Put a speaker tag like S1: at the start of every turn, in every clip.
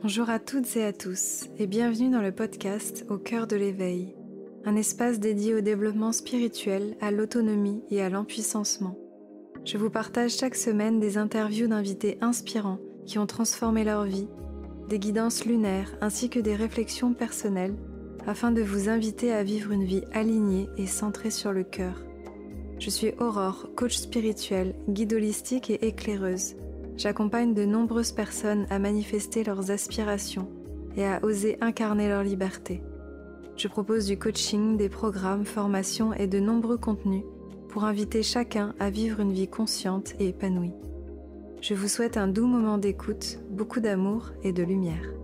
S1: Bonjour à toutes et à tous et bienvenue dans le podcast Au cœur de l'éveil, un espace dédié au développement spirituel, à l'autonomie et à l'empuissancement. Je vous partage chaque semaine des interviews d'invités inspirants qui ont transformé leur vie, des guidances lunaires ainsi que des réflexions personnelles afin de vous inviter à vivre une vie alignée et centrée sur le cœur. Je suis Aurore, coach spirituelle, guide holistique et éclaireuse. J'accompagne de nombreuses personnes à manifester leurs aspirations et à oser incarner leur liberté. Je propose du coaching, des programmes, formations et de nombreux contenus pour inviter chacun à vivre une vie consciente et épanouie. Je vous souhaite un doux moment d'écoute, beaucoup d'amour et de lumière.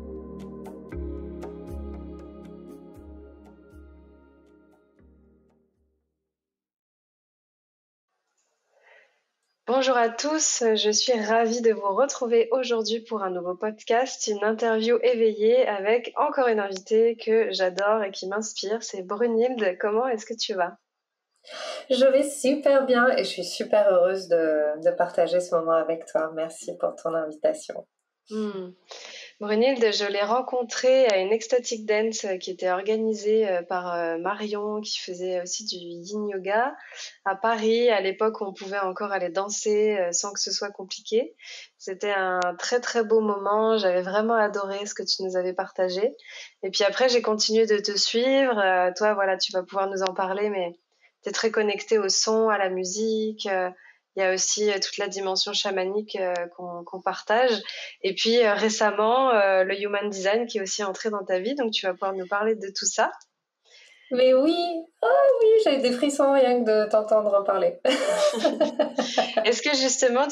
S1: Bonjour à tous, je suis ravie de vous retrouver aujourd'hui pour un nouveau podcast, une interview éveillée avec encore une invitée que j'adore et qui m'inspire, c'est Brunhilde. Comment est-ce que tu vas ?
S2: Je vais super bien et je suis super heureuse de partager ce moment avec toi. Merci pour ton invitation.
S1: Brunhilde, je l'ai rencontrée à une ecstatic dance qui était organisée par Marion, qui faisait aussi du yin yoga à Paris, à l'époque où on pouvait encore aller danser sans que ce soit compliqué. C'était un très très beau moment, j'avais vraiment adoré ce que tu nous avais partagé. Et puis après, j'ai continué de te suivre. Toi, voilà, tu vas pouvoir nous en parler, mais tu es très connectée au son, à la musique. Il y a aussi toute la dimension chamanique qu'on partage. Et puis récemment, le Human Design qui est aussi entré dans ta vie, donc tu vas pouvoir nous parler de tout ça.
S2: Mais oui, oui, j'ai des frissons rien que de t'entendre en parler.
S1: Est-ce que justement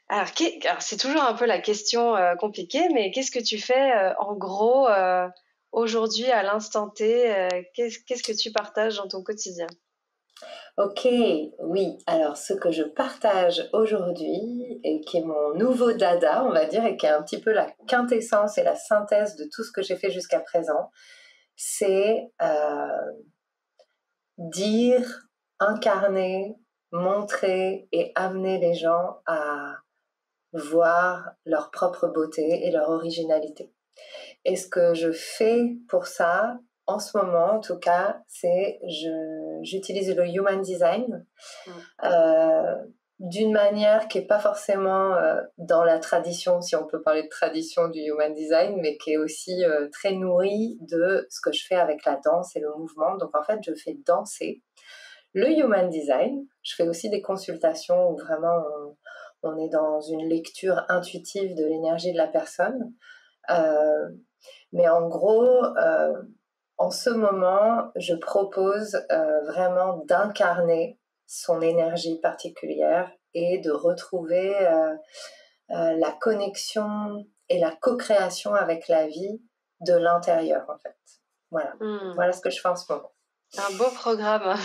S1: alors, c'est toujours un peu la question compliquée, mais qu'est-ce que tu fais en gros aujourd'hui à l'instant T qu'est-ce que tu partages dans ton quotidien ?
S2: Ok, oui. Alors, ce que je partage aujourd'hui et qui est mon nouveau dada, on va dire, et qui est un petit peu la quintessence et la synthèse de tout ce que j'ai fait jusqu'à présent, c'est dire, incarner, montrer et amener les gens à voir leur propre beauté et leur originalité. Et ce que je fais pour ça, en ce moment en tout cas, c'est j'utilise le Human Design d'une manière qui n'est pas forcément dans la tradition, si on peut parler de tradition du Human Design, mais qui est aussi très nourrie de ce que je fais avec la danse et le mouvement. Donc en fait, je fais danser le Human Design. Je fais aussi des consultations où vraiment on est dans une lecture intuitive de l'énergie de la personne. Mais en gros, en ce moment, je propose vraiment d'incarner son énergie particulière et de retrouver la connexion et la co-création avec la vie de l'intérieur, en fait. Voilà ce que je fais en ce moment.
S1: Un beau programme.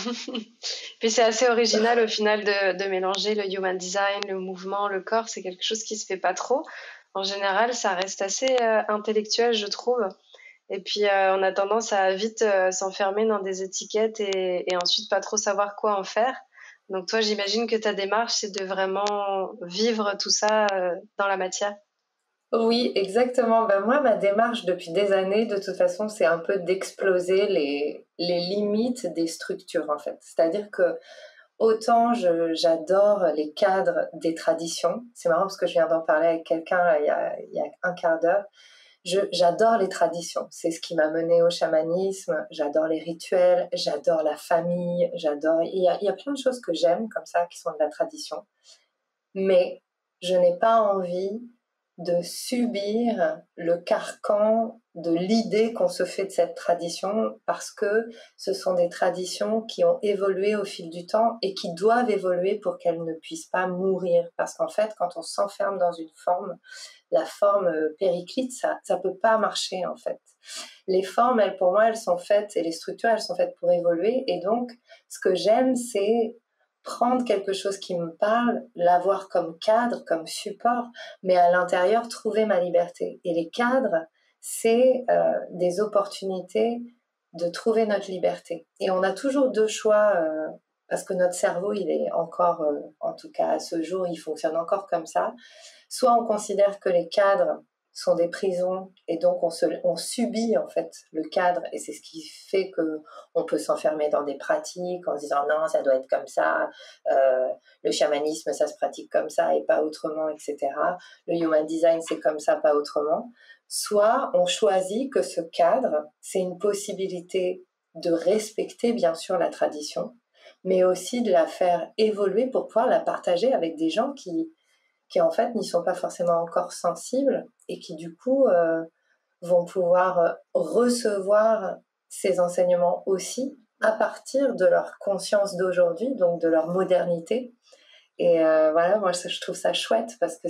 S1: Puis c'est assez original au final de mélanger le Human Design, le mouvement, le corps. C'est quelque chose qui se fait pas trop. En général, ça reste assez intellectuel, je trouve. Et puis, on a tendance à vite s'enfermer dans des étiquettes et ensuite pas trop savoir quoi en faire. Donc toi, j'imagine que ta démarche, c'est de vraiment vivre tout ça dans la matière.
S2: Oui, exactement. Ben moi, ma démarche depuis des années, de toute façon, c'est un peu d'exploser les limites des structures, en fait. C'est-à-dire que autant j'adore les cadres des traditions. C'est marrant parce que je viens d'en parler avec quelqu'un il y a un quart d'heure. J'adore les traditions. C'est ce qui m'a menée au chamanisme. J'adore les rituels. J'adore la famille. Il y a plein de choses que j'aime comme ça qui sont de la tradition. Mais je n'ai pas envie de subir le carcan de l'idée qu'on se fait de cette tradition parce que ce sont des traditions qui ont évolué au fil du temps et qui doivent évoluer pour qu'elles ne puissent pas mourir. Parce qu'en fait, quand on s'enferme dans une forme, la forme périclite, ça peut pas marcher en fait. Les formes, elles, pour moi, elles sont faites, et les structures, elles sont faites pour évoluer. Et donc, ce que j'aime, c'est prendre quelque chose qui me parle, l'avoir comme cadre, comme support, mais à l'intérieur, trouver ma liberté. Et les cadres, c'est des opportunités de trouver notre liberté. Et on a toujours deux choix, parce que notre cerveau, il est encore, en tout cas à ce jour, il fonctionne encore comme ça. Soit on considère que les cadres sont des prisons et donc on subit en fait le cadre et c'est ce qui fait que on peut s'enfermer dans des pratiques en se disant non ça doit être comme ça, le chamanisme ça se pratique comme ça et pas autrement, etc. Le human design c'est comme ça, pas autrement. Soit on choisit que ce cadre c'est une possibilité de respecter bien sûr la tradition mais aussi de la faire évoluer pour pouvoir la partager avec des gens qui en fait n'y sont pas forcément encore sensibles et qui du coup vont pouvoir recevoir ces enseignements aussi à partir de leur conscience d'aujourd'hui, donc de leur modernité. Et voilà, moi je trouve ça chouette parce que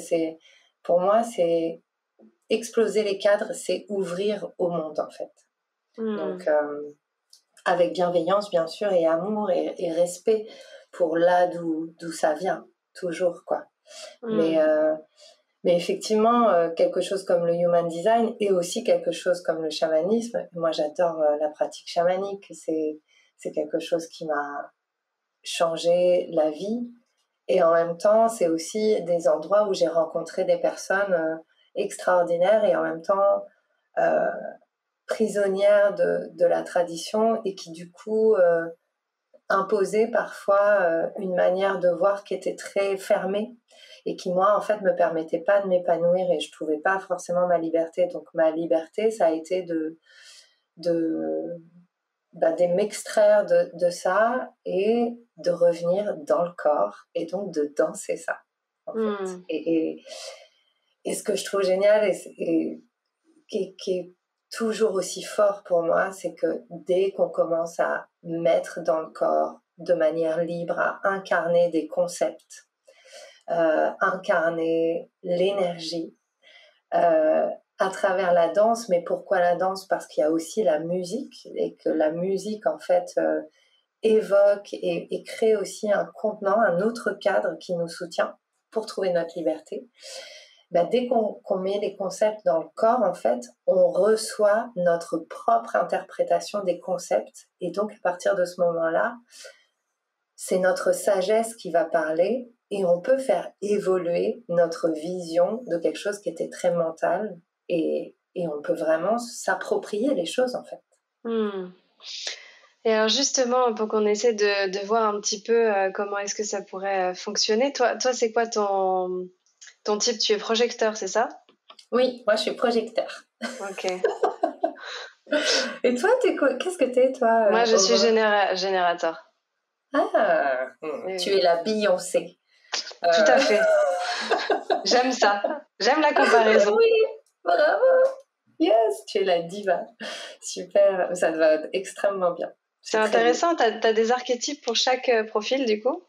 S2: pour moi, c'est exploser les cadres, c'est ouvrir au monde en fait. Donc avec bienveillance bien sûr et amour et respect pour là d'où ça vient, toujours quoi. Mais effectivement, quelque chose comme le human design et aussi quelque chose comme le chamanisme, moi j'adore la pratique chamanique, c'est quelque chose qui m'a changé la vie et en même temps c'est aussi des endroits où j'ai rencontré des personnes extraordinaires et en même temps prisonnières de la tradition et qui du coup imposaient parfois une manière de voir qui était très fermée et qui moi en fait me permettait pas de m'épanouir et je trouvais pas forcément ma liberté. Donc ma liberté ça a été de m'extraire de ça et de revenir dans le corps et donc de danser ça en fait. Et ce que je trouve génial et qui est toujours aussi fort pour moi, c'est que dès qu'on commence à mettre dans le corps de manière libre, à incarner des concepts, incarner l'énergie à travers la danse. Mais pourquoi la danse? Parce qu'il y a aussi la musique et que la musique en fait évoque et crée aussi un contenant, un autre cadre qui nous soutient pour trouver notre liberté. Dès qu'on met les concepts dans le corps, en fait, on reçoit notre propre interprétation des concepts. Et donc, à partir de ce moment-là, c'est notre sagesse qui va parler et on peut faire évoluer notre vision de quelque chose qui était très mental et on peut vraiment s'approprier les choses, en fait.
S1: Et alors justement, pour qu'on essaie de voir un petit peu comment est-ce que ça pourrait fonctionner, toi c'est quoi ton type? Tu es projecteur, c'est ça?
S2: Oui, moi je suis projecteur.
S1: Ok.
S2: Et toi, qu'est-ce que t'es, toi
S1: Moi, je suis générateur.
S2: Ah, tu es la Beyoncé.
S1: Tout à fait. J'aime ça. J'aime la comparaison.
S2: Oui, bravo. Yes, tu es la diva. Super, ça te va extrêmement bien.
S1: C'est intéressant, t'as des archétypes pour chaque profil du coup?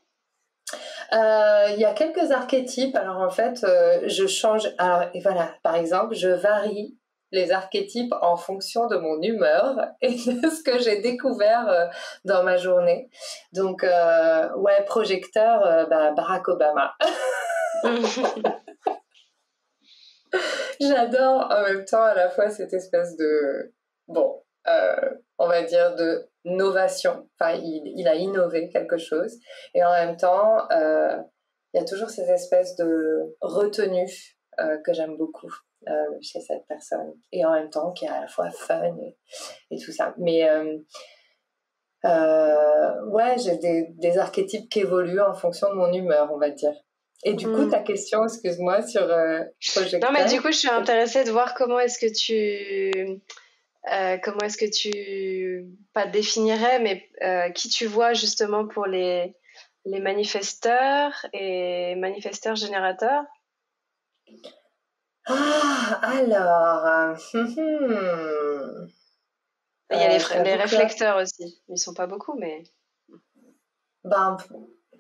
S2: Il y a quelques archétypes. Alors en fait, je change. Alors, et voilà, par exemple, je varie les archétypes en fonction de mon humeur et de ce que j'ai découvert dans ma journée. Donc, ouais, projecteur, Barack Obama. J'adore en même temps à la fois cette espèce de, on va dire de novation. Enfin, il a innové quelque chose. Et en même temps, il y a toujours cette espèce de retenue que j'aime beaucoup chez cette personne. Et en même temps, qui est à la fois fun et tout ça. Mais ouais, j'ai des archétypes qui évoluent en fonction de mon humeur, on va dire. Et du coup, ta question, excuse-moi, sur projecteur.
S1: Non, mais du coup, je suis intéressée de voir comment est-ce que tu pas définirais, mais qui tu vois justement pour les manifesteurs et manifesteurs générateurs.
S2: Alors,
S1: il y a les réflecteurs aussi. Ils sont pas beaucoup, mais...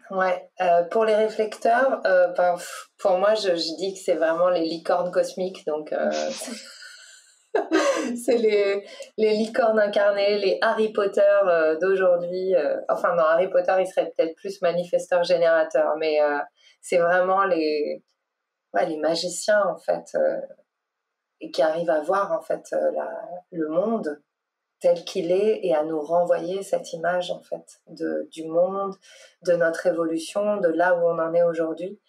S2: Ouais, pour les réflecteurs, pour moi, je dis que c'est vraiment les licornes cosmiques. Donc, c'est les licornes incarnées, les Harry Potter d'aujourd'hui. Enfin, non, Harry Potter, il serait peut-être plus manifesteur-générateur, mais c'est vraiment les magiciens, en fait, et qui arrivent à voir, en fait, le monde tel qu'il est et à nous renvoyer cette image en fait du monde, de notre évolution, de là où on en est aujourd'hui.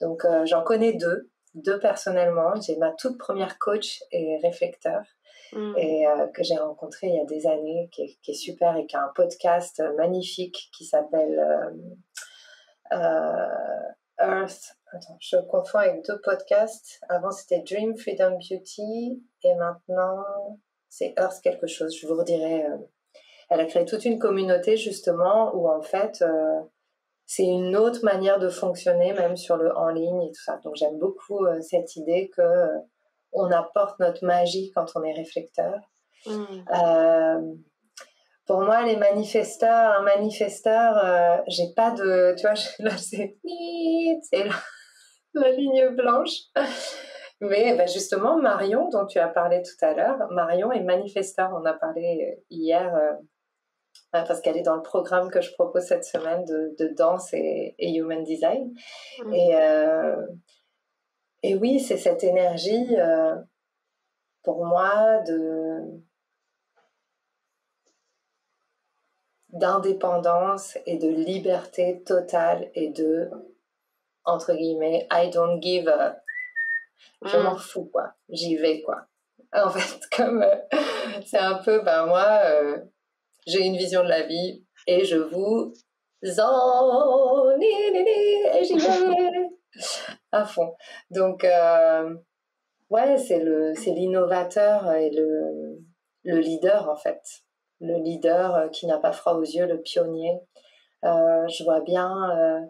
S2: Donc j'en connais deux. deux personnellement. J'ai ma toute première coach et réflecteur et que j'ai rencontrée il y a des années, qui est super et qui a un podcast magnifique qui s'appelle Earth. Attends, je confonds avec deux podcasts. Avant, c'était Dream, Freedom, Beauty et maintenant, c'est Earth quelque chose. Je vous redirai. Elle a créé toute une communauté justement où en fait c'est une autre manière de fonctionner même sur le en ligne et tout ça. Donc j'aime beaucoup cette idée que on apporte notre magie quand on est réflecteur. Pour moi, les manifesteurs, un manifesteur, j'ai pas de, tu vois, là c'est la ligne blanche. Mais ben justement, Marion, dont tu as parlé tout à l'heure, Marion est manifesteur. On a parlé hier parce qu'elle est dans le programme que je propose cette semaine de danse et human design. Et oui, c'est cette énergie pour moi d'indépendance et de liberté totale et de, entre guillemets, I don't give a... Je m'en fous, quoi. J'y vais, quoi. En fait, comme c'est un peu, ben moi, j'ai une vision de la vie et je vous en... et j'y vais à fond. Donc, ouais, c'est l'innovateur et le leader, en fait. Le leader qui n'a pas froid aux yeux, le pionnier. Je vois bien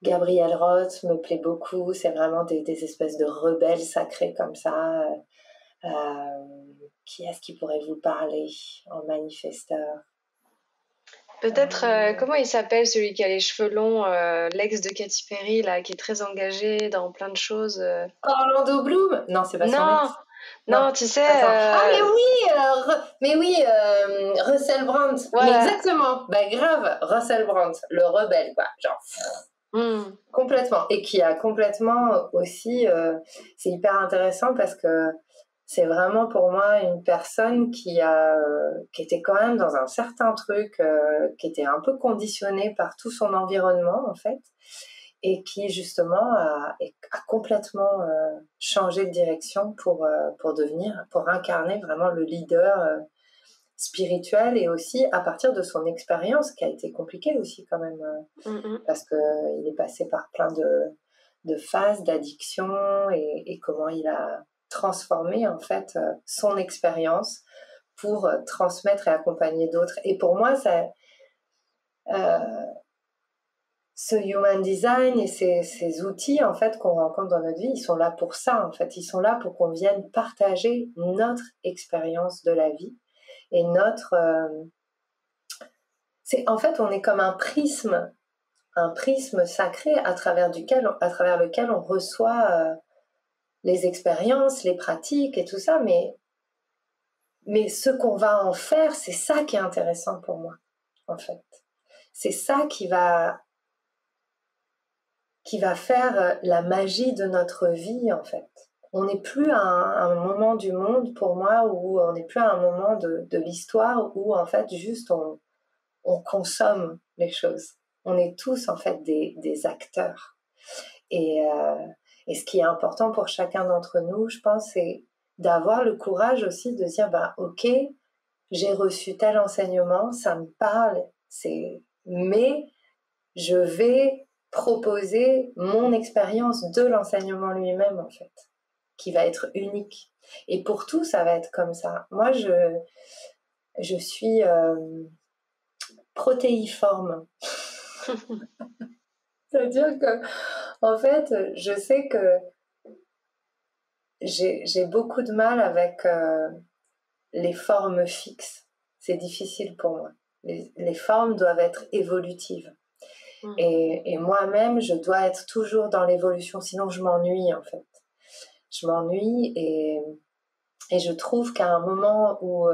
S2: Gabriel Roth me plaît beaucoup. C'est vraiment des espèces de rebelles sacrés comme ça. Qui est-ce qui pourrait vous parler en manifesteur?
S3: Peut-être, comment il s'appelle celui qui a les cheveux longs, l'ex de Katy Perry, là, qui est très engagé dans plein de choses.
S2: Orlando Bloom? Non, c'est pas son ex.
S3: Non, tu sais.
S2: Ah, mais oui, Russell Brand.
S3: Voilà.
S2: Mais exactement, bah grave, Russell Brand, le rebelle, quoi. Genre, complètement. Et qui a complètement aussi, c'est hyper intéressant parce que c'est vraiment pour moi une personne qui était quand même dans un certain truc, qui était un peu conditionnée par tout son environnement, en fait, et qui justement a complètement changé de direction pour incarner vraiment le leader spirituel, et aussi à partir de son expérience qui a été compliquée aussi quand même, parce qu'il est passé par plein de phases d'addiction, et comment il a transformé en fait son expérience pour transmettre et accompagner d'autres. Et pour moi, ce human design et ces outils en fait qu'on rencontre dans notre vie, ils sont là pour ça en fait. Ils sont là pour qu'on vienne partager notre expérience de la vie et notre... en fait, on est comme un prisme sacré à travers lequel on reçoit les expériences, les pratiques et tout ça, mais ce qu'on va en faire, c'est ça qui est intéressant pour moi, en fait. C'est ça qui va faire la magie de notre vie, en fait. On n'est plus à un moment du monde, pour moi, où on n'est plus à un moment de l'histoire où, en fait, juste on consomme les choses. On est tous, en fait, des acteurs. Et ce qui est important pour chacun d'entre nous, je pense, c'est d'avoir le courage aussi de dire, bah, ok, j'ai reçu tel enseignement, ça me parle, mais je vais proposer mon expérience de l'enseignement lui-même, en fait, qui va être unique. Et pour tout, ça va être comme ça. Moi, je suis protéiforme. C'est-à-dire que, en fait, je sais que j'ai beaucoup de mal avec les formes fixes. C'est difficile pour moi. Les formes doivent être évolutives. Et moi-même, je dois être toujours dans l'évolution, sinon je m'ennuie, en fait. Je m'ennuie, et je trouve qu'à un moment où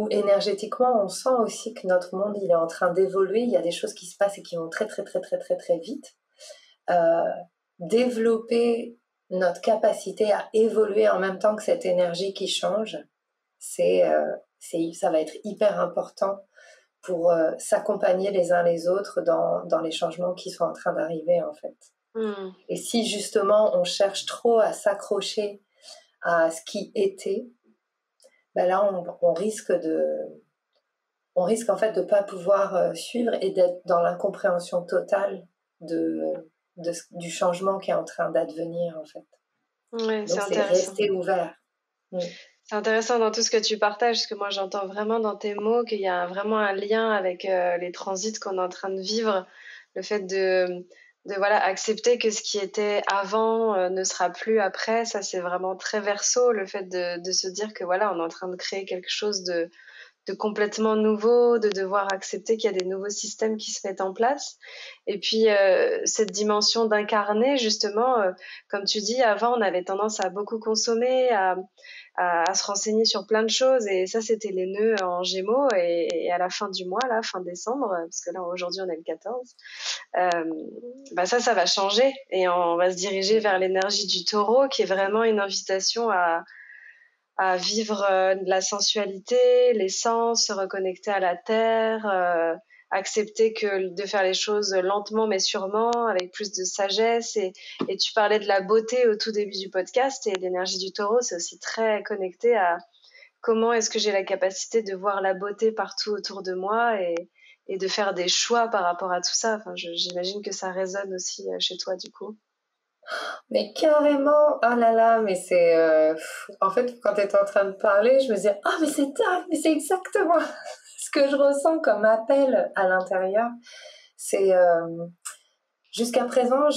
S2: énergétiquement, on sent aussi que notre monde, il est en train d'évoluer, il y a des choses qui se passent et qui vont très, très, très, très, très, très vite. Développer notre capacité à évoluer en même temps que cette énergie qui change, ça va être hyper important pour s'accompagner les uns les autres dans les changements qui sont en train d'arriver, en fait. Et si justement on cherche trop à s'accrocher à ce qui était, ben là on risque en fait de pas pouvoir suivre et d'être dans l'incompréhension totale du changement qui est en train d'advenir en fait.
S3: Ouais, c'est
S2: Donc c'est
S3: intéressant.
S2: rester ouvert.
S3: C'est intéressant dans tout ce que tu partages, parce que moi j'entends vraiment dans tes mots qu'il y a vraiment un lien avec les transits qu'on est en train de vivre, le fait de voilà, accepter que ce qui était avant ne sera plus après. Ça c'est vraiment très Verseau, le fait de se dire que voilà, on est en train de créer quelque chose de complètement nouveau, de devoir accepter qu'il y a des nouveaux systèmes qui se mettent en place. Et puis, cette dimension d'incarner, justement, comme tu dis, avant, on avait tendance à beaucoup consommer, à se renseigner sur plein de choses. Et ça, c'était les nœuds en Gémeaux. Et à la fin du mois, là, fin décembre, parce que là, aujourd'hui, on est le 14, bah ça va changer. Et on va se diriger vers l'énergie du taureau, qui est vraiment une invitation à vivre de la sensualité, l'essence, se reconnecter à la terre, accepter de faire les choses lentement mais sûrement, avec plus de sagesse. Et tu parlais de la beauté au tout début du podcast, et l'énergie du taureau, c'est aussi très connecté à comment est-ce que j'ai la capacité de voir la beauté partout autour de moi et de faire des choix par rapport à tout ça. Enfin, j'imagine que ça résonne aussi chez toi du coup.
S2: Mais carrément, oh là là, mais c'est... en fait, quand tu étais en train de parler, je me disais, ah mais c'est dingue, mais c'est exactement ce que je ressens comme appel à l'intérieur. C'est... jusqu'à présent,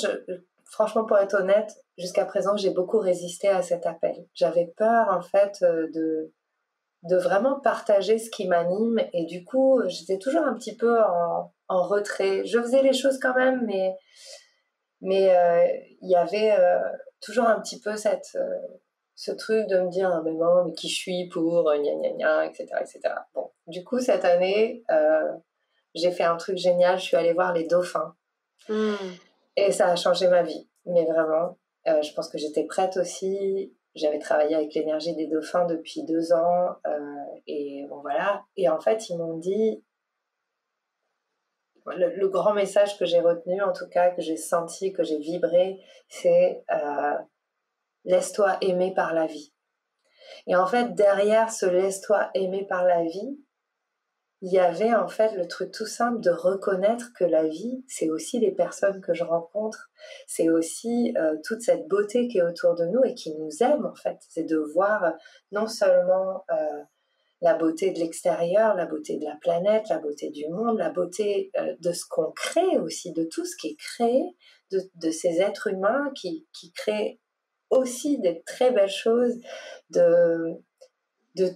S2: franchement, pour être honnête, jusqu'à présent, j'ai beaucoup résisté à cet appel. J'avais peur, en fait, de vraiment partager ce qui m'anime, et du coup, j'étais toujours un petit peu en retrait. Je faisais les choses quand même, mais il y avait toujours un petit peu ce truc de me dire, ah, mais non, mais qui je suis pour gna gna gna, etc., etc. Bon, du coup, cette année, j'ai fait un truc génial, je suis allée voir les dauphins. Et ça a changé ma vie, mais vraiment. Je pense que j'étais prête aussi. J'avais travaillé avec l'énergie des dauphins depuis 2 ans. Et bon, voilà. Et en fait, ils m'ont dit, le grand message que j'ai retenu, en tout cas, que j'ai senti, que j'ai vibré, c'est laisse-toi aimer par la vie. Et en fait, derrière ce laisse-toi aimer par la vie, il y avait en fait le truc tout simple de reconnaître que la vie, c'est aussi les personnes que je rencontre, c'est aussi toute cette beauté qui est autour de nous et qui nous aime en fait. C'est de voir non seulement la beauté de l'extérieur, la beauté de la planète, la beauté du monde, la beauté de ce qu'on crée aussi, de tout ce qui est créé, de ces êtres humains qui créent aussi des très belles choses, de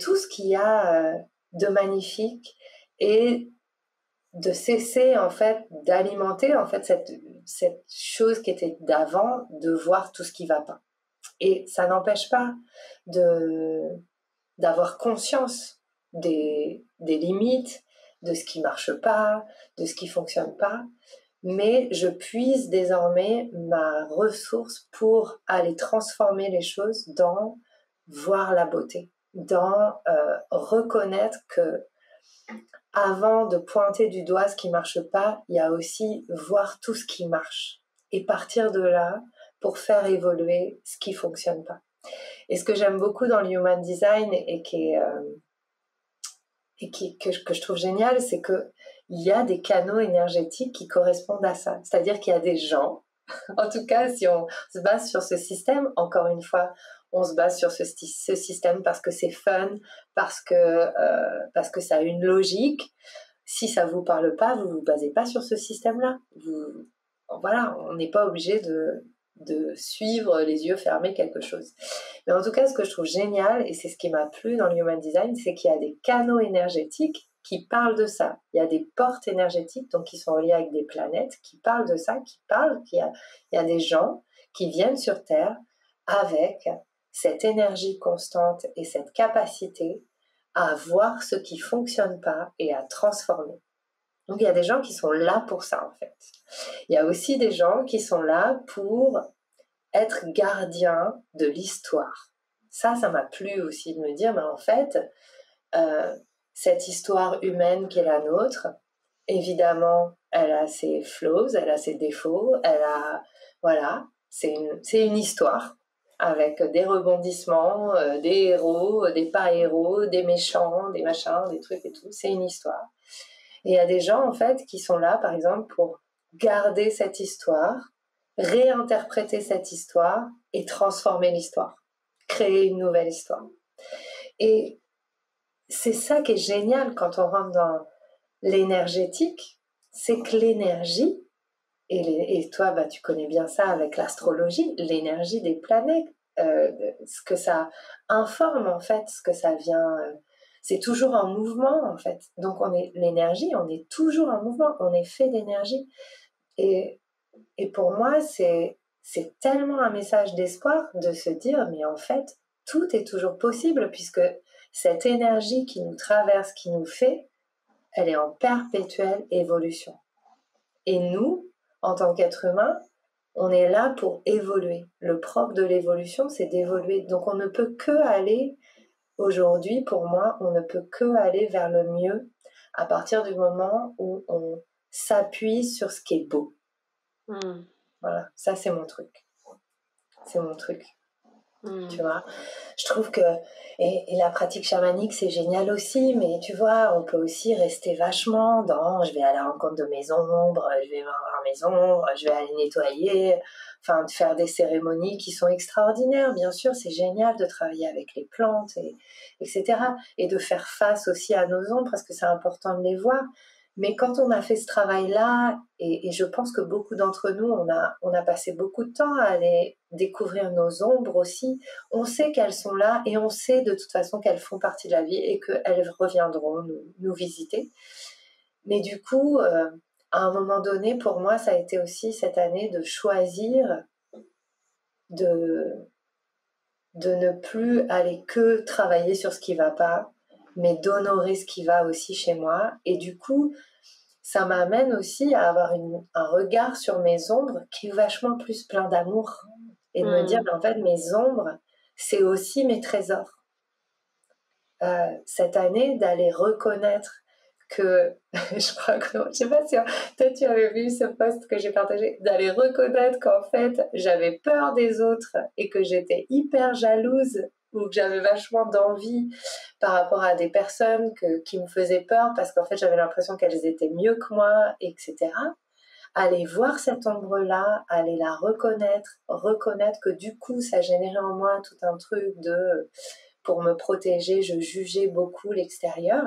S2: tout ce qu'il y a de magnifique, et de cesser en fait d'alimenter en fait cette chose qui était d'avant, de voir tout ce qui va pas. Et ça n'empêche pas d'avoir conscience des limites, de ce qui marche pas, de ce qui fonctionne pas, mais je puise désormais ma ressource pour aller transformer les choses dans voir la beauté, dans reconnaître que avant de pointer du doigt ce qui marche pas, il y a aussi voir tout ce qui marche et partir de là pour faire évoluer ce qui fonctionne pas. Et ce que j'aime beaucoup dans le Human Design et que je trouve génial, c'est que il y a des canaux énergétiques qui correspondent à ça. C'est-à-dire qu'il y a des gens, en tout cas, si on se base sur ce système, encore une fois, on se base sur ce système parce que c'est fun, parce que ça a une logique. Si ça vous parle pas, vous vous basez pas sur ce système-là. Voilà, on n'est pas obligé de suivre les yeux fermés quelque chose. Mais en tout cas, ce que je trouve génial, et c'est ce qui m'a plu dans le Human Design, c'est qu'il y a des canaux énergétiques qui parlent de ça. Il y a des portes énergétiques, donc qui sont reliées avec des planètes, qui parlent de ça, il y a des gens qui viennent sur Terre avec cette énergie constante et cette capacité à voir ce qui fonctionne pas et à transformer. Donc il y a des gens qui sont là pour ça en fait. Il y a aussi des gens qui sont là pour être gardiens de l'histoire. Ça m'a plu aussi de me dire, mais en fait, cette histoire humaine qui est la nôtre, évidemment, elle a ses flaws, elle a ses défauts, voilà, c'est une histoire avec des rebondissements, des héros, des pas héros, des méchants, des machins, des trucs et tout. C'est une histoire. Et il y a des gens, en fait, qui sont là, par exemple, pour garder cette histoire, réinterpréter cette histoire et transformer l'histoire, créer une nouvelle histoire. Et c'est ça qui est génial quand on rentre dans l'énergétique, c'est que l'énergie, et toi, tu connais bien ça avec l'astrologie, l'énergie des planètes, ce que ça informe, en fait, ce que ça vient... c'est toujours en mouvement, en fait. Donc, l'énergie, on est toujours en mouvement, on est fait d'énergie. Et pour moi, c'est tellement un message d'espoir de se dire, mais en fait, tout est toujours possible, puisque cette énergie qui nous traverse, qui nous fait, elle est en perpétuelle évolution. Et nous, en tant qu'êtres humains, on est là pour évoluer. Le propre de l'évolution, c'est d'évoluer. Donc on ne peut que aller, aujourd'hui, pour moi, on ne peut que aller vers le mieux à partir du moment où on s'appuie sur ce qui est beau. Voilà, ça c'est mon truc. C'est mon truc. Tu vois, je trouve que et la pratique chamanique c'est génial aussi, mais tu vois, on peut aussi rester vachement dans je vais à la rencontre de mes ombres, je vais voir mes ombres, je vais aller nettoyer, enfin de faire des cérémonies qui sont extraordinaires, bien sûr, c'est génial de travailler avec les plantes etc. et de faire face aussi à nos ombres parce que c'est important de les voir. Mais quand on a fait ce travail-là, et je pense que beaucoup d'entre nous, on a passé beaucoup de temps à aller découvrir nos ombres aussi, on sait qu'elles sont là et on sait de toute façon qu'elles font partie de la vie et qu'elles reviendront nous visiter. Mais du coup, à un moment donné, pour moi, ça a été aussi cette année de choisir de ne plus aller que travailler sur ce qui ne va pas, mais d'honorer ce qui va aussi chez moi. Et du coup, ça m'amène aussi à avoir un regard sur mes ombres qui est vachement plus plein d'amour. Et de me dire, en fait, mes ombres, c'est aussi mes trésors. Cette année, d'aller reconnaître que, je crois que, je sais pas si toi tu avais vu ce post que j'ai partagé, d'aller reconnaître qu'en fait, j'avais peur des autres et que j'étais hyper jalouse ou que j'avais vachement d'envie par rapport à des personnes qui me faisaient peur parce qu'en fait, j'avais l'impression qu'elles étaient mieux que moi, etc. Aller voir cette ombre-là, aller la reconnaître que du coup, ça générait en moi tout un truc pour me protéger, je jugeais beaucoup l'extérieur.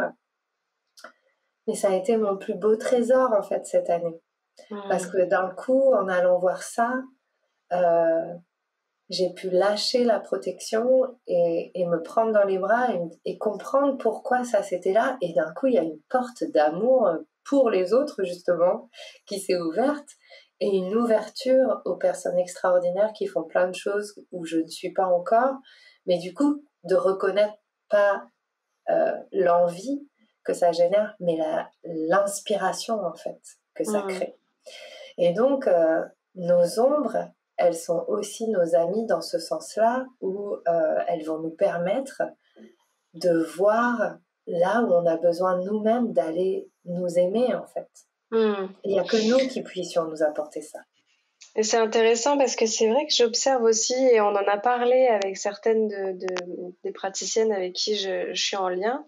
S2: Mais ça a été mon plus beau trésor, en fait, cette année. Parce que d'un coup, en allant voir ça, j'ai pu lâcher la protection et me prendre dans les bras et comprendre pourquoi ça c'était là. Et d'un coup, il y a une porte d'amour pour les autres, justement, qui s'est ouverte. Et une ouverture aux personnes extraordinaires qui font plein de choses où je ne suis pas encore. Mais du coup, de reconnaître pas l'envie que ça génère, mais l'inspiration, en fait, que ça crée. Et donc, nos ombres, elles sont aussi nos amies dans ce sens-là, où elles vont nous permettre de voir là où on a besoin nous-mêmes d'aller nous aimer, en fait. Il n'y a que nous qui puissions nous apporter ça.
S3: Et c'est intéressant parce que c'est vrai que j'observe aussi, et on en a parlé avec certaines des praticiennes avec qui je suis en lien,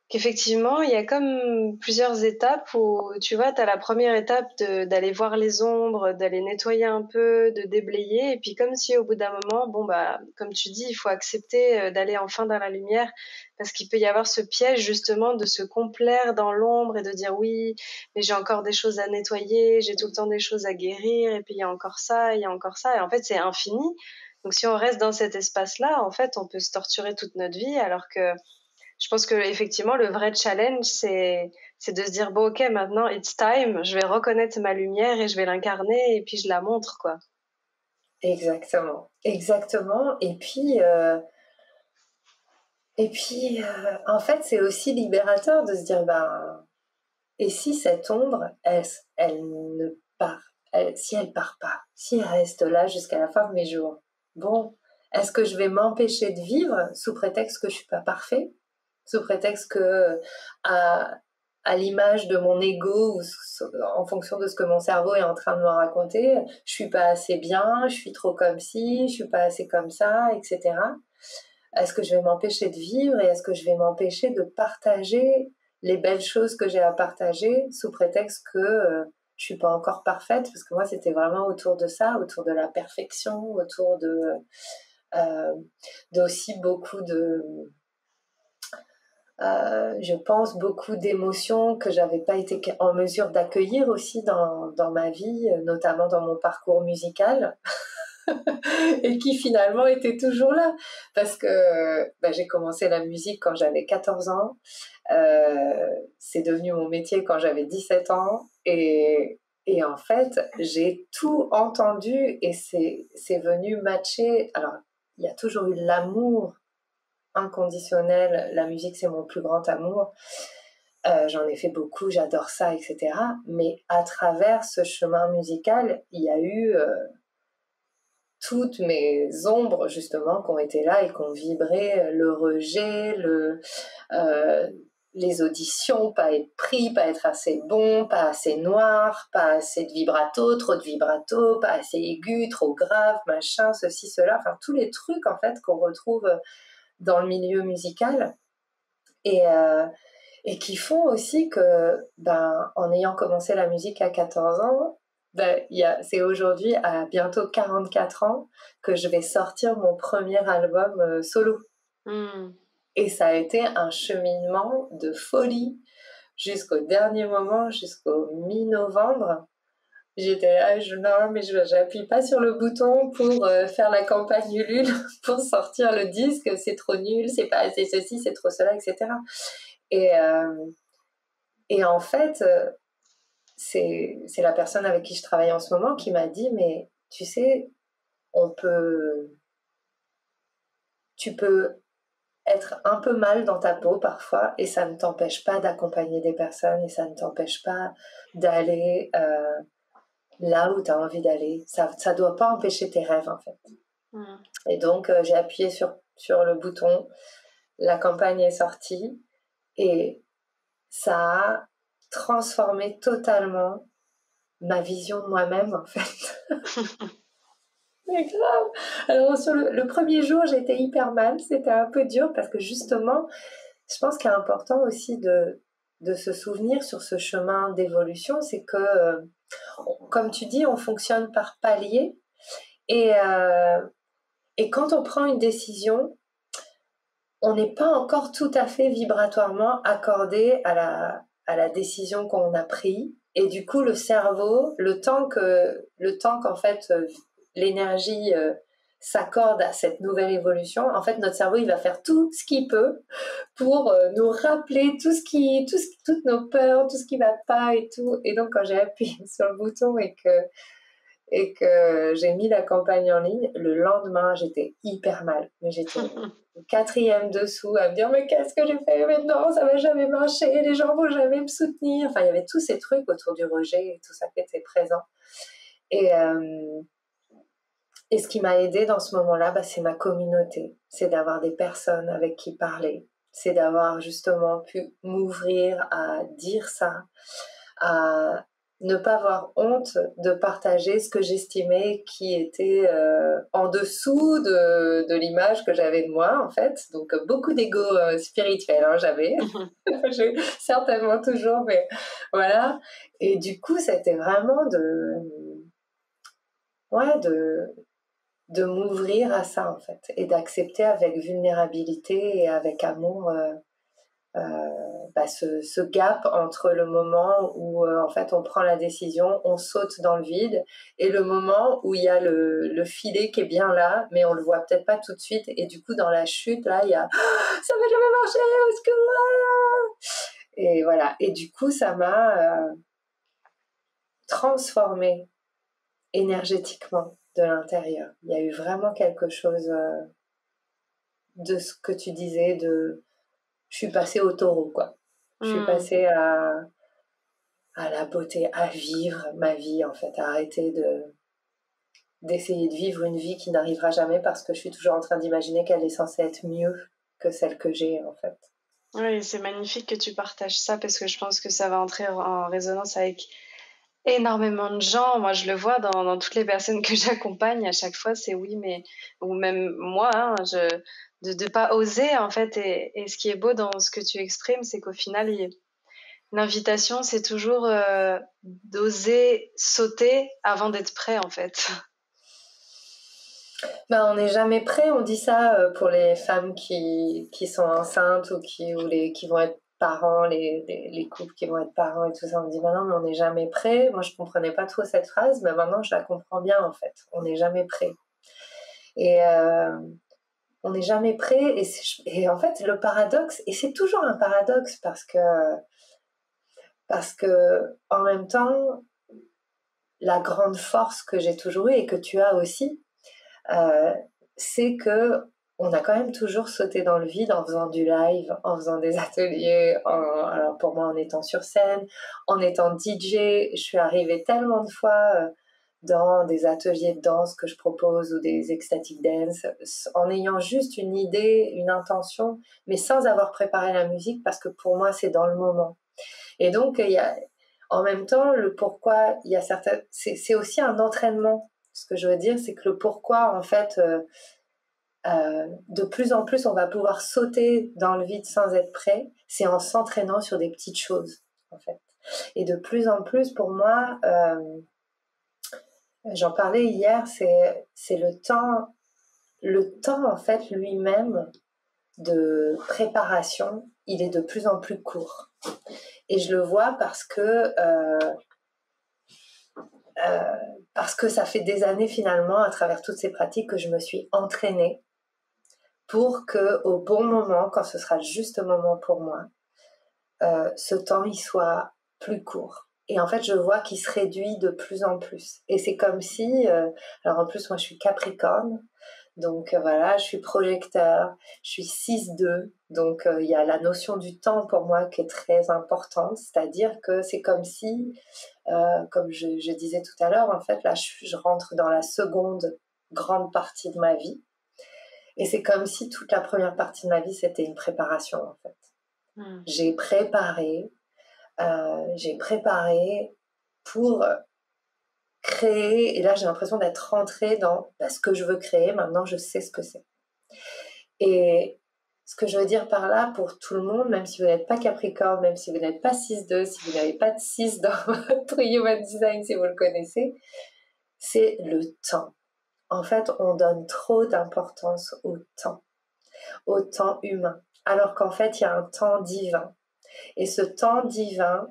S3: qu'effectivement, il y a comme plusieurs étapes où, tu vois, tu as la première étape d'aller voir les ombres, d'aller nettoyer un peu, de déblayer, et puis comme si au bout d'un moment, bon, bah, comme tu dis, il faut accepter d'aller enfin dans la lumière, parce qu'il peut y avoir ce piège, justement, de se complaire dans l'ombre et de dire oui, mais j'ai encore des choses à nettoyer, j'ai tout le temps des choses à guérir, et puis il y a encore ça, il y a encore ça, et en fait, c'est infini. Donc si on reste dans cet espace-là, en fait, on peut se torturer toute notre vie, alors que je pense que effectivement le vrai challenge c'est de se dire bon ok maintenant it's time, je vais reconnaître ma lumière et je vais l'incarner et puis je la montre quoi.
S2: Exactement. Et puis en fait c'est aussi libérateur de se dire et si cette ombre elle ne part, si elle part pas, si elle reste là jusqu'à la fin de mes jours, bon, est-ce que je vais m'empêcher de vivre sous prétexte que je suis pas parfait, sous prétexte que à l'image de mon ego ou en fonction de ce que mon cerveau est en train de me raconter. Je suis pas assez bien, je suis trop comme ci, je suis pas assez comme ça, etc. Est-ce que je vais m'empêcher de vivre et est-ce que je vais m'empêcher de partager les belles choses que j'ai à partager sous prétexte que je suis pas encore parfaite, parce que moi c'était vraiment autour de ça, autour de la perfection, autour de aussi beaucoup de je pense beaucoup d'émotions que j'avais pas été en mesure d'accueillir aussi dans ma vie, notamment dans mon parcours musical. Et qui finalement étaient toujours là parce que j'ai commencé la musique quand j'avais 14 ans, c'est devenu mon métier quand j'avais 17 ans et en fait j'ai tout entendu et c'est venu matcher. Alors il y a toujours eu l'amour inconditionnel, la musique c'est mon plus grand amour, j'en ai fait beaucoup, j'adore ça, etc. Mais à travers ce chemin musical il y a eu toutes mes ombres justement qui ont été là et qui ont vibré, le rejet, les auditions, pas être pris, pas être assez bon, pas assez noir, pas assez de vibrato, trop de vibrato, pas assez aigu, trop grave, machin, ceci, cela, enfin tous les trucs en fait qu'on retrouve dans le milieu musical et qui font aussi que en ayant commencé la musique à 14 ans, c'est aujourd'hui, à bientôt 44 ans, que je vais sortir mon premier album solo. Et ça a été un cheminement de folie jusqu'au dernier moment, jusqu'au mi-novembre. J'étais là, non, mais j'appuie pas sur le bouton pour faire la campagne Ulule, pour sortir le disque, c'est trop nul, c'est pas assez ceci, c'est trop cela, etc. Et en fait, c'est la personne avec qui je travaille en ce moment qui m'a dit, mais tu sais, tu peux être un peu mal dans ta peau parfois et ça ne t'empêche pas d'accompagner des personnes et ça ne t'empêche pas d'aller là où tu as envie d'aller. Ça ne doit pas empêcher tes rêves en fait. Et donc j'ai appuyé sur le bouton, la campagne est sortie et ça a transformé totalement ma vision de moi-même en fait. C'est grave. Alors sur le premier jour j'étais hyper mal, c'était un peu dur parce que justement je pense qu'il est important aussi de se souvenir sur ce chemin d'évolution, c'est que comme tu dis on fonctionne par paliers et quand on prend une décision on n'est pas encore tout à fait vibratoirement accordé à la décision qu'on a prise. Et du coup, le cerveau, le temps qu'en fait l'énergie s'accorde à cette nouvelle évolution, en fait, notre cerveau, il va faire tout ce qu'il peut pour nous rappeler toutes nos peurs, tout ce qui va pas et tout. Et donc, quand j'ai appuyé sur le bouton et que j'ai mis la campagne en ligne, le lendemain, j'étais hyper mal. Mais j'étais quatrième dessous à me dire mais qu'est-ce que j'ai fait maintenant, ça va jamais marcher, les gens vont jamais me soutenir. Enfin, il y avait tous ces trucs autour du rejet et tout ça qui était présent. Et ce qui m'a aidée dans ce moment-là, c'est ma communauté. C'est d'avoir des personnes avec qui parler. C'est d'avoir justement pu m'ouvrir à dire ça, à ne pas avoir honte de partager ce que j'estimais qui était en dessous de l'image que j'avais de moi, en fait. Donc, beaucoup d'ego spirituel, j'avais. J'ai certainement toujours, mais voilà. Et du coup, c'était vraiment de m'ouvrir à ça, en fait, et d'accepter avec vulnérabilité et avec amour ce gap entre le moment où en fait on prend la décision, on saute dans le vide, et le moment où il y a le filet qui est bien là, mais on le voit peut-être pas tout de suite, et du coup dans la chute là il y a ça va jamais marcher, au secours, et voilà, et du coup ça m'a transformée énergétiquement de l'intérieur. Il y a eu vraiment quelque chose de ce que tu disais, je suis passée au taureau, quoi. Je suis passée à la beauté, à vivre ma vie, en fait, à arrêter d'essayer de vivre une vie qui n'arrivera jamais parce que je suis toujours en train d'imaginer qu'elle est censée être mieux que celle que j'ai, en fait.
S3: Oui, c'est magnifique que tu partages ça parce que je pense que ça va entrer en résonance avec énormément de gens. Moi, je le vois dans toutes les personnes que j'accompagne. À chaque fois, c'est oui, mais ou même moi, hein, de pas oser en fait. Et ce qui est beau dans ce que tu exprimes, c'est qu'au final, l'invitation, c'est toujours d'oser sauter avant d'être prêt en fait.
S2: Ben, on n'est jamais prêt, on dit ça pour les femmes qui sont enceintes qui vont être parents, les couples qui vont être parents et tout ça. On dit, ben non, mais on n'est jamais prêt. Moi, je comprenais pas trop cette phrase, mais maintenant, je la comprends bien, en fait. On n'est jamais prêt. Et on n'est jamais prêt. Et en fait, le paradoxe, et c'est toujours un paradoxe parce que en même temps, la grande force que j'ai toujours eue et que tu as aussi, c'est que on a quand même toujours sauté dans le vide en faisant du live, en faisant des ateliers, alors pour moi en étant sur scène, en étant DJ. Je suis arrivée tellement de fois dans des ateliers de danse que je propose ou des ecstatic dance, en ayant juste une idée, une intention, mais sans avoir préparé la musique parce que pour moi c'est dans le moment. Et donc il y a en même temps le pourquoi, il y a certains, c'est aussi un entraînement. Ce que je veux dire, c'est que le pourquoi, en fait, de plus en plus, on va pouvoir sauter dans le vide sans être prêt. C'est en s'entraînant sur des petites choses, en fait. Et de plus en plus, pour moi, j'en parlais hier, c'est le temps, en fait, lui-même de préparation, il est de plus en plus court. Et je le vois parce que ça fait des années finalement, à travers toutes ces pratiques, que je me suis entraînée pour qu'au bon moment, quand ce sera le juste moment pour moi, ce temps il soit plus court. Et en fait, je vois qu'il se réduit de plus en plus. Et c'est comme si, alors en plus moi je suis Capricorne, donc voilà, je suis projecteur, je suis 6-2, donc il y a la notion du temps pour moi qui est très importante, c'est-à-dire que c'est comme si, comme je disais tout à l'heure, en fait là je rentre dans la seconde grande partie de ma vie. Et c'est comme si toute la première partie de ma vie, c'était une préparation, en fait. J'ai préparé pour créer, et là, j'ai l'impression d'être rentrée dans ce que je veux créer. Maintenant, je sais ce que c'est. Et ce que je veux dire par là, pour tout le monde, même si vous n'êtes pas Capricorne, même si vous n'êtes pas 6-2, si vous n'avez pas de 6 dans votre Human Design, si vous le connaissez, c'est le temps. En fait, on donne trop d'importance au temps humain, alors qu'en fait, il y a un temps divin. Et ce temps divin,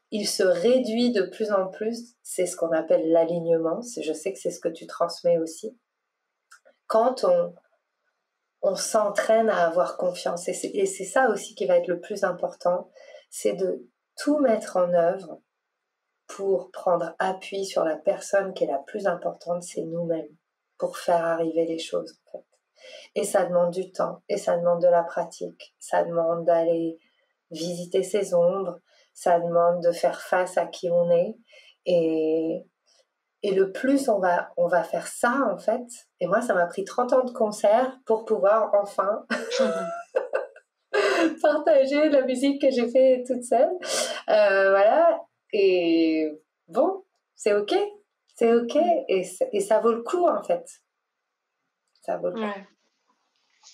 S2: il se réduit de plus en plus, c'est ce qu'on appelle l'alignement, je sais que c'est ce que tu transmets aussi, quand on s'entraîne à avoir confiance. Et c'est ça aussi qui va être le plus important, c'est de tout mettre en œuvre pour prendre appui sur la personne qui est la plus importante, c'est nous-mêmes, pour faire arriver les choses, en fait. Et ça demande du temps, et ça demande de la pratique, ça demande d'aller visiter ses ombres, ça demande de faire face à qui on est, et le plus on va faire ça, en fait, et moi ça m'a pris 30 ans de concert pour pouvoir enfin partager la musique que j'ai fait toute seule, voilà, et bon, c'est ok, et ça vaut le coup, en fait, ça vaut le coup.
S3: Ouais.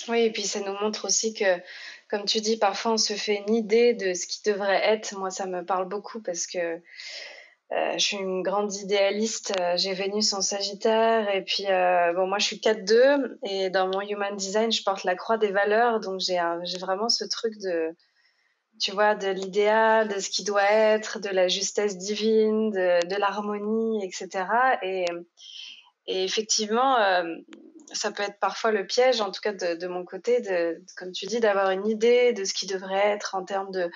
S3: Oui, et puis ça nous montre aussi que, comme tu dis, parfois on se fait une idée de ce qui devrait être. Moi, ça me parle beaucoup parce que je suis une grande idéaliste. J'ai Vénus en Sagittaire et puis bon, moi je suis 4-2 et dans mon Human Design, je porte la croix des valeurs. Donc j'ai vraiment ce truc de, tu vois, de l'idéal, de ce qui doit être, de la justesse divine, de l'harmonie, etc. Et effectivement, ça peut être parfois le piège, en tout cas de mon côté, comme tu dis, d'avoir une idée de ce qui devrait être en termes de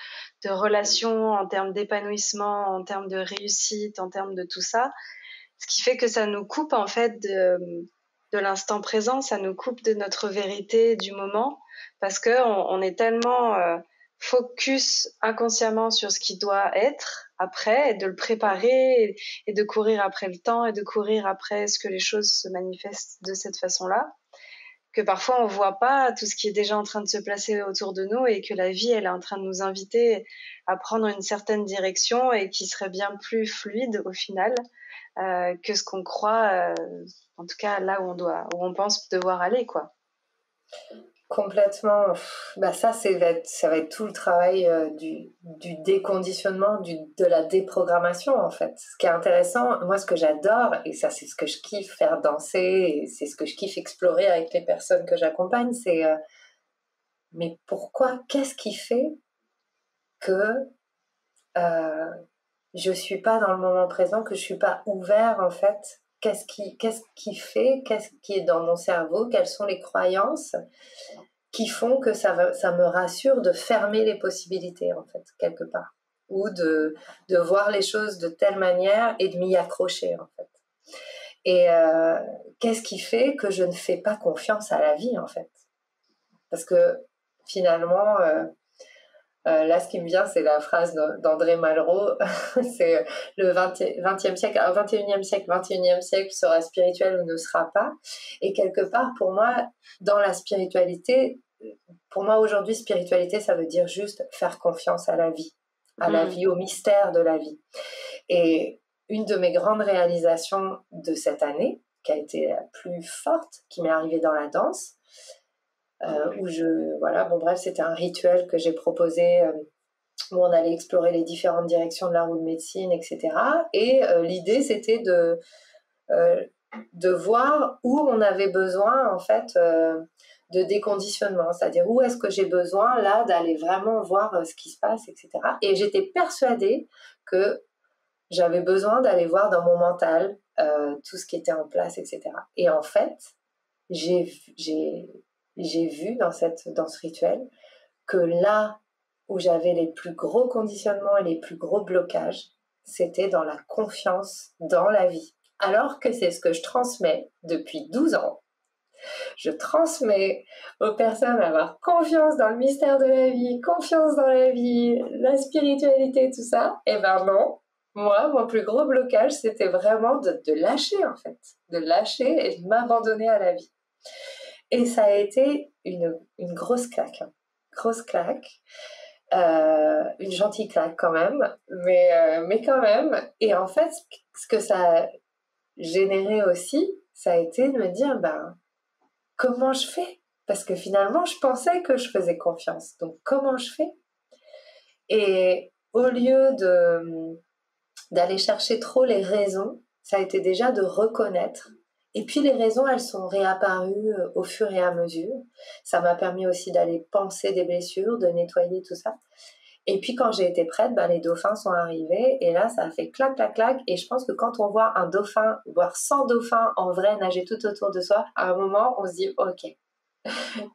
S3: relations, en termes d'épanouissement, en termes de réussite, en termes de tout ça. Ce qui fait que ça nous coupe en fait de l'instant présent, ça nous coupe de notre vérité du moment, parce qu'on est tellement focus inconsciemment sur ce qui doit être après, et de le préparer, et de courir après le temps, et de courir après ce que les choses se manifestent de cette façon-là, que parfois on voit pas tout ce qui est déjà en train de se placer autour de nous et que la vie, elle est en train de nous inviter à prendre une certaine direction et qui serait bien plus fluide au final que ce qu'on croit, en tout cas là où on pense devoir aller, quoi.
S2: Complètement. Bah ça, ça va être tout le travail du déconditionnement, de la déprogrammation, en fait. Ce qui est intéressant, moi, ce que j'adore, et ça, c'est ce que je kiffe faire danser, et c'est ce que je kiffe explorer avec les personnes que j'accompagne, c'est mais pourquoi, qu'est-ce qui fait que je suis pas dans le moment présent, que je suis pas ouvert, en fait? Qu'est-ce qui fait, qu'est-ce qui est dans mon cerveau, quelles sont les croyances qui font que ça me rassure de fermer les possibilités, en fait, quelque part. Ou de voir les choses de telle manière et de m'y accrocher, en fait. Et qu'est-ce qui fait que je ne fais pas confiance à la vie, en fait? Parce que finalement, là, ce qui me vient, c'est la phrase d'André Malraux, c'est le 20e siècle, 21e siècle, 21e siècle sera spirituel ou ne sera pas. Et quelque part, pour moi, dans la spiritualité, pour moi aujourd'hui, spiritualité, ça veut dire juste faire confiance à la vie, au mystère de la vie. Et une de mes grandes réalisations de cette année, qui a été la plus forte, qui m'est arrivée dans la danse, où c'était un rituel que j'ai proposé où on allait explorer les différentes directions de la roue de médecine, etc. Et l'idée, c'était de voir où on avait besoin, en fait, de déconditionnement, c'est-à-dire où est-ce que j'ai besoin, là, d'aller vraiment voir ce qui se passe, etc. Et j'étais persuadée que j'avais besoin d'aller voir dans mon mental tout ce qui était en place, etc. Et en fait, j'ai vu dans ce rituel que là où j'avais les plus gros conditionnements et les plus gros blocages, c'était dans la confiance dans la vie. Alors que c'est ce que je transmets depuis 12 ans. Je transmets aux personnes à avoir confiance dans le mystère de la vie, confiance dans la vie, la spiritualité, tout ça. Et ben non, moi, mon plus gros blocage, c'était vraiment de lâcher, en fait. De lâcher et de m'abandonner à la vie. Et ça a été une grosse claque. Grosse claque. Une gentille claque quand même, mais quand même. Et en fait, ce que ça a généré aussi, ça a été de me dire, comment je fais? Parce que finalement, je pensais que je faisais confiance. Donc, comment je fais? Et au lieu d'aller chercher trop les raisons, ça a été déjà de reconnaître. Et puis les raisons, elles sont réapparues au fur et à mesure. Ça m'a permis aussi d'aller panser des blessures, de nettoyer tout ça. Et puis quand j'ai été prête, les dauphins sont arrivés et là, ça a fait clac, clac, clac. Et je pense que quand on voit un dauphin, voire 100 dauphins en vrai nager tout autour de soi, à un moment, on se dit, ok,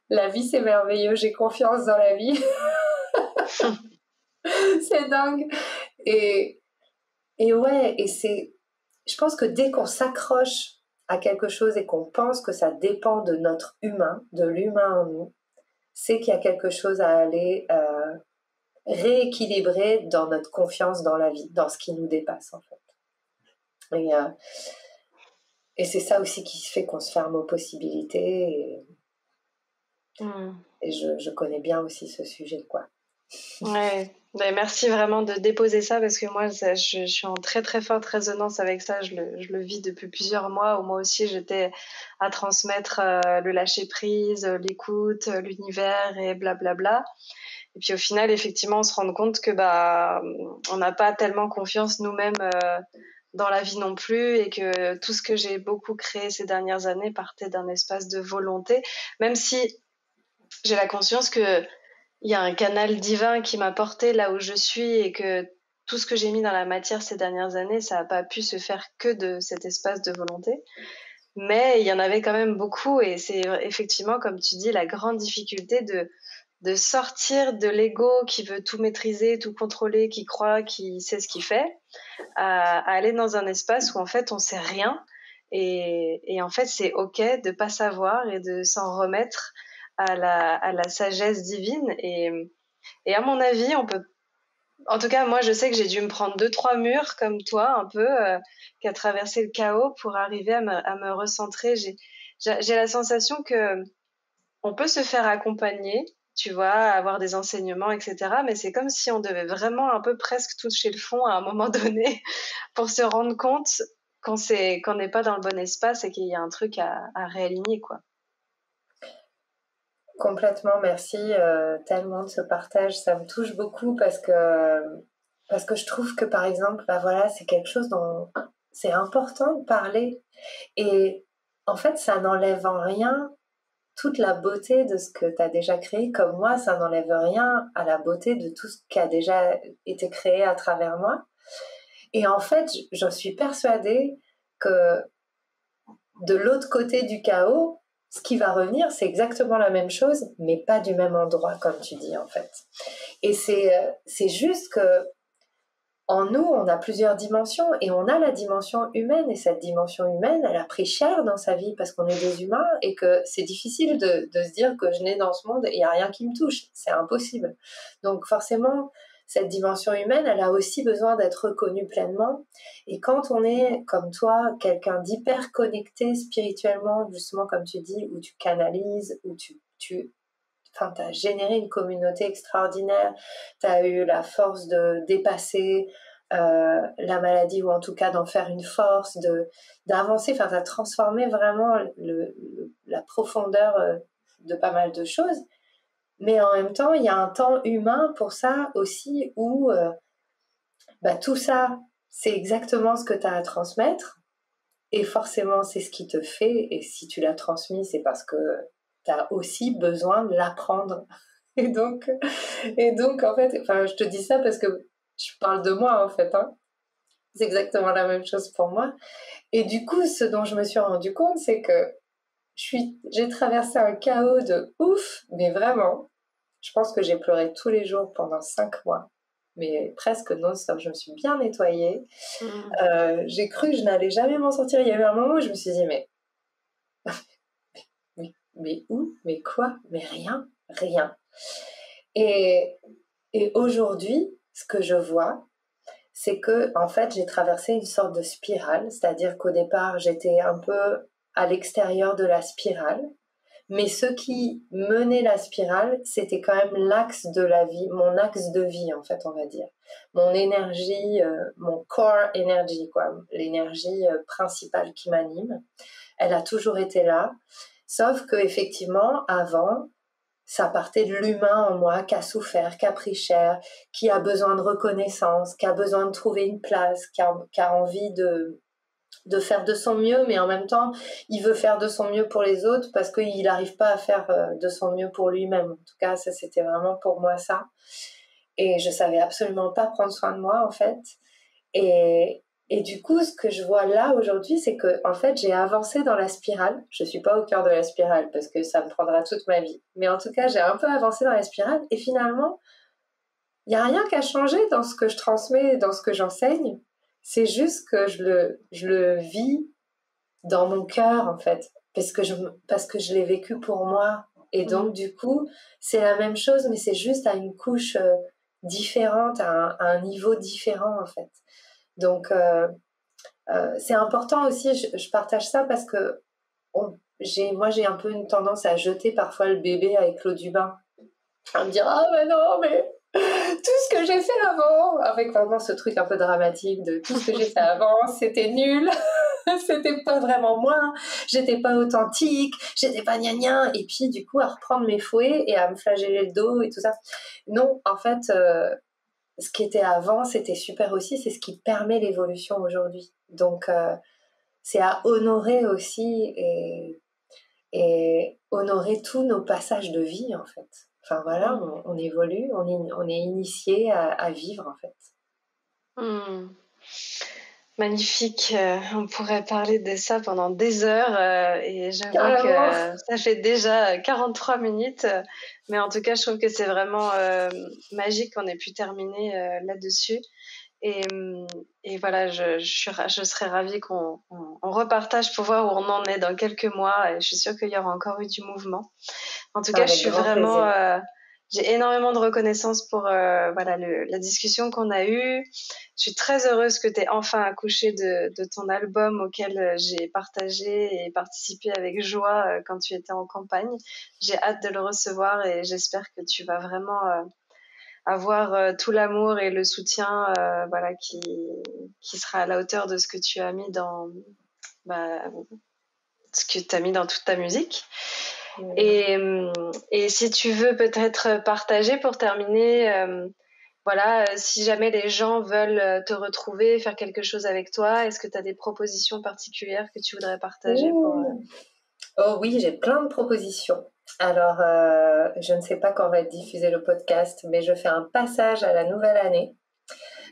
S2: la vie c'est merveilleux, j'ai confiance dans la vie. C'est dingue. Et ouais, je pense que dès qu'on s'accroche à quelque chose et qu'on pense que ça dépend de notre humain, de l'humain en nous, c'est qu'il y a quelque chose à aller rééquilibrer dans notre confiance dans la vie, dans ce qui nous dépasse, en fait. Et c'est ça aussi qui fait qu'on se ferme aux possibilités. Et je connais bien aussi ce sujet, quoi.
S3: Ouais, merci vraiment de déposer ça parce que moi, je suis en très très forte résonance avec ça. Je le vis depuis plusieurs mois où moi aussi j'étais à transmettre le lâcher prise, l'écoute, l'univers et blablabla. Et puis au final, effectivement, on se rend compte que on n'a pas tellement confiance nous-mêmes dans la vie non plus et que tout ce que j'ai beaucoup créé ces dernières années partait d'un espace de volonté, même si j'ai la conscience que il y a un canal divin qui m'a porté là où je suis et que tout ce que j'ai mis dans la matière ces dernières années, ça n'a pas pu se faire que de cet espace de volonté. Mais il y en avait quand même beaucoup et c'est effectivement, comme tu dis, la grande difficulté de sortir de l'ego qui veut tout maîtriser, tout contrôler, qui croit, qui sait ce qu'il fait, à aller dans un espace où en fait on sait rien et en fait c'est ok de pas savoir et de s'en remettre à la sagesse divine et à mon avis on peut, en tout cas moi je sais que j'ai dû me prendre 2-3 murs comme toi un peu qui a traversé le chaos pour arriver à me recentrer. J'ai la sensation que on peut se faire accompagner, tu vois, avoir des enseignements, etc. Mais c'est comme si on devait vraiment un peu presque toucher le fond à un moment donné pour se rendre compte qu'on n'est pas dans le bon espace et qu'il y a un truc à réaligner, quoi.
S2: Complètement, merci tellement de ce partage. Ça me touche beaucoup parce que je trouve que, par exemple, bah voilà, c'est quelque chose dont c'est important de parler. Et en fait, ça n'enlève en rien toute la beauté de ce que tu as déjà créé. Comme moi, ça n'enlève rien à la beauté de tout ce qui a déjà été créé à travers moi. Et en fait, j'en suis persuadée que de l'autre côté du chaos, ce qui va revenir, c'est exactement la même chose, mais pas du même endroit, comme tu dis, en fait. Et c'est juste que en nous, on a plusieurs dimensions et on a la dimension humaine. Et cette dimension humaine, elle a pris cher dans sa vie parce qu'on est des humains et que c'est difficile de se dire que je nais dans ce monde et il n'y a rien qui me touche. C'est impossible. Donc forcément, cette dimension humaine, elle a aussi besoin d'être reconnue pleinement. Et quand on est, comme toi, quelqu'un d'hyper connecté spirituellement, justement comme tu dis, où tu canalises, où tu as généré une communauté extraordinaire, tu as eu la force de dépasser la maladie ou en tout cas d'en faire une force, d'avancer, tu as transformé vraiment la profondeur de pas mal de choses. Mais en même temps, il y a un temps humain pour ça aussi où tout ça, c'est exactement ce que tu as à transmettre et forcément, c'est ce qui te fait. Et si tu l'as transmis, c'est parce que tu as aussi besoin de l'apprendre. Et donc, en fait, je te dis ça parce que je parle de moi, en fait. Hein. C'est exactement la même chose pour moi. Et du coup, ce dont je me suis rendu compte, c'est que j'ai traversé un chaos de ouf, mais vraiment. Je pense que j'ai pleuré tous les jours pendant 5 mois, mais presque non-stop. Je me suis bien nettoyée. J'ai cru que je n'allais jamais m'en sortir. Il y a eu un moment où je me suis dit, mais où? Mais quoi? Mais rien, rien. Et aujourd'hui, ce que je vois, c'est que en fait, j'ai traversé une sorte de spirale, c'est-à-dire qu'au départ, j'étais un peu à l'extérieur de la spirale, mais ce qui menait la spirale, c'était quand même l'axe de la vie, mon axe de vie, en fait, on va dire. Mon énergie, mon core energy, quoi, l'énergie principale qui m'anime. Elle a toujours été là, sauf que effectivement, avant, ça partait de l'humain en moi qui a souffert, qui a pris cher, qui a besoin de reconnaissance, qui a besoin de trouver une place, qui a envie de faire de son mieux, mais en même temps, il veut faire de son mieux pour les autres parce qu'il n'arrive pas à faire de son mieux pour lui-même. En tout cas, ça, c'était vraiment pour moi ça. Et je savais absolument pas prendre soin de moi, en fait. Et du coup, ce que je vois là aujourd'hui, c'est que en fait, j'ai avancé dans la spirale. Je suis pas au cœur de la spirale parce que ça me prendra toute ma vie. Mais en tout cas, j'ai un peu avancé dans la spirale. Et finalement, il n'y a rien qu'à changer dans ce que je transmets, dans ce que j'enseigne. C'est juste que je le vis dans mon cœur, en fait, parce que je l'ai vécu pour moi. Et donc, du coup, c'est la même chose, mais c'est juste à une couche différente, à un niveau différent, en fait. Donc, c'est important aussi, je partage ça parce que moi, j'ai un peu une tendance à jeter parfois le bébé avec l'eau du bain. À me dire, ah ben non, mais tout ce que j'ai fait avant, avec vraiment ce truc un peu dramatique de tout ce que j'ai fait avant, c'était nul. C'était pas vraiment moi, j'étais pas authentique, j'étais pas gna gna, et puis du coup à reprendre mes fouets et à me flageller le dos et tout ça. Non, en fait, ce qui était avant, c'était super aussi, c'est ce qui permet l'évolution aujourd'hui. Donc, c'est à honorer aussi et honorer tous nos passages de vie, en fait. Enfin voilà, on évolue, on est initié à vivre, en fait.
S3: Magnifique, on pourrait parler de ça pendant des heures et j'avoue
S2: Carrément.
S3: que ça fait déjà 43 minutes, mais en tout cas je trouve que c'est vraiment magique qu'on ait pu terminer là-dessus et voilà, je serais ravie qu'on repartage pour voir où on en est dans quelques mois et je suis sûre qu'il y aura encore eu du mouvement. En tout cas, je
S2: Avec
S3: suis
S2: grand
S3: vraiment
S2: plaisir.
S3: j'ai énormément de reconnaissance pour voilà, la discussion qu'on a eue. Je suis très heureuse que tu aies enfin accouché de ton album auquel j'ai partagé et participé avec joie quand tu étais en campagne. J'ai hâte de le recevoir et j'espère que tu vas vraiment avoir tout l'amour et le soutien voilà, qui sera à la hauteur de ce que tu as mis dans bah, ce que tu as mis dans toute ta musique. Et si tu veux peut-être partager pour terminer, voilà, si jamais les gens veulent te retrouver, faire quelque chose avec toi, est-ce que tu as des propositions particulières que tu voudrais partager pour...
S2: Oh oui, j'ai plein de propositions. Alors, je ne sais pas quand va être diffusé le podcast, mais je fais un passage à la nouvelle année.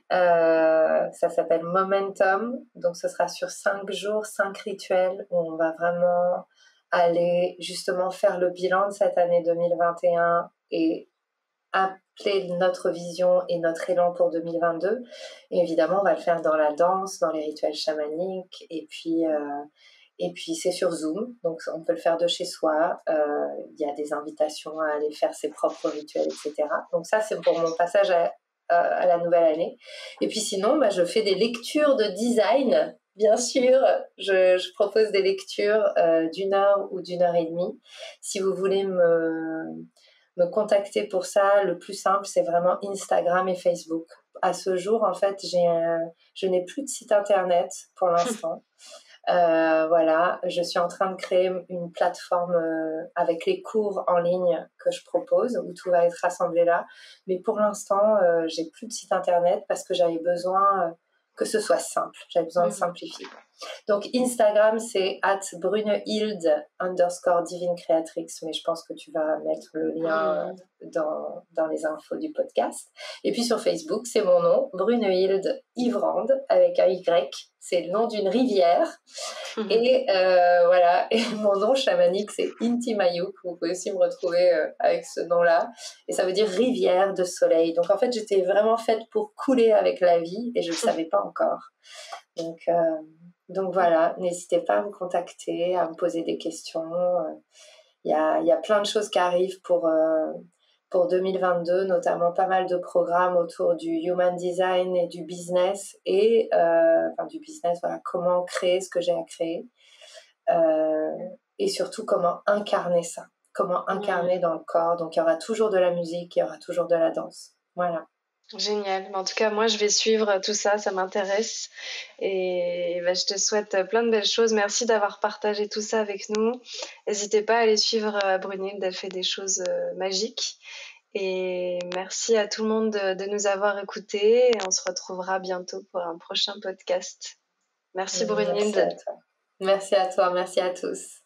S2: Ça s'appelle Momentum, donc ce sera sur 5 jours, 5 rituels où on va vraiment aller justement faire le bilan de cette année 2021 et appeler notre vision et notre élan pour 2022. Et évidemment, on va le faire dans la danse, dans les rituels chamaniques, et puis c'est sur Zoom, donc on peut le faire de chez soi. Il y a des invitations à aller faire ses propres rituels, etc. Donc ça, c'est pour mon passage à la nouvelle année. Et puis sinon, je fais des lectures de design. Bien sûr, je propose des lectures d'1 heure ou d'1 heure et demie. Si vous voulez me contacter pour ça, le plus simple, c'est vraiment Instagram et Facebook. À ce jour, en fait, je n'ai plus de site internet pour l'instant. Voilà, je suis en train de créer une plateforme avec les cours en ligne que je propose, où tout va être rassemblé là. Mais pour l'instant, j'ai plus de site internet parce que j'avais besoin que ce soit simple. J'avais besoin de simplifier. Donc Instagram, c'est @brunehild_divine-créatrix, mais je pense que tu vas mettre le lien dans les infos du podcast. Et puis sur Facebook, c'est mon nom, Brunehild Yvrande, avec un Y. C'est le nom d'une rivière. Et voilà, et mon nom chamanique, c'est Intimayuk. Vous pouvez aussi me retrouver avec ce nom-là. Et ça veut dire rivière de soleil. Donc en fait, j'étais vraiment faite pour couler avec la vie et je ne le savais pas encore. Donc voilà, n'hésitez pas à me contacter, à me poser des questions. Il y a plein de choses qui arrivent pour 2022, notamment pas mal de programmes autour du human design et du business, et du business, voilà, comment créer ce que j'ai à créer, et surtout comment incarner ça, comment incarner dans le corps. Donc il y aura toujours de la musique, il y aura toujours de la danse. Voilà.
S3: Génial. En tout cas, moi, je vais suivre tout ça, ça m'intéresse. Et je te souhaite plein de belles choses. Merci d'avoir partagé tout ça avec nous. N'hésitez pas à aller suivre Brunhilde, elle fait des choses magiques. Et merci à tout le monde de nous avoir écoutés. Et on se retrouvera bientôt pour un prochain podcast. Merci Brunhilde.
S2: Merci à toi. Merci à toi, merci à tous.